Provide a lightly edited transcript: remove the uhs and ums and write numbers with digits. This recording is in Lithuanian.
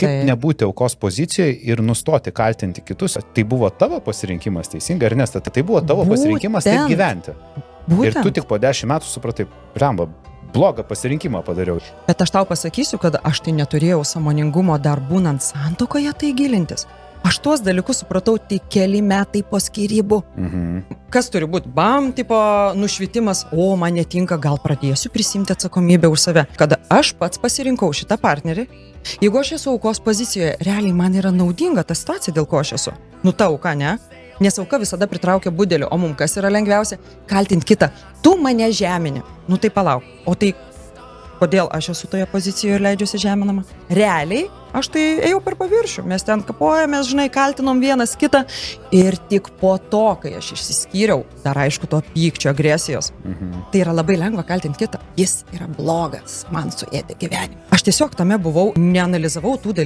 kaip nebūti aukos pozicijoje ir nustoti kaltinti kitus? Tai buvo tavo pasirinkimas, teisingai, Ernesta? Tai buvo tavo pasirinkimas taip gyventi. Ir tu tik po 10 metų supratai, blemba, blogą pasirinkimą padariau. Bet aš tau pasakysiu, kad aš tai neturėjau sąmoningumo dar būnant santuokoje tai gilintis. Aš tuos dalykus supratau tik keli metai po skyrybų. Kas turi būti? Bam, tipo nušvitimas, o man netinka, gal pradėsiu prisimti atsakomybę už save. Kada aš pats pasirinkau šitą partnerį, jeigu aš esu aukos pozicijoje, realiai man yra naudinga ta situacija, dėl ko aš esu. Nu ta auka, ne? Nes auka visada pritraukia budelį, o mums kas yra lengviausia? Kaltinti kitą. Tu mane žemini. Nu tai palauk. O tai kodėl aš esu toje pozicijoje ir leidžiuosi žeminama? Realiai, aš tai ėjau per paviršių. Mes ten kapojamės, žinai, kaltinom vienas kitą. Ir tik po to, kai aš išsiskyriau, dar aišku, to pykčio, agresijos, tai yra labai lengva kaltinti kitą. Jis yra blogas, man suėdė gyvenimą. Aš tiesiog tame buvau, neanalizavau tų dalykų.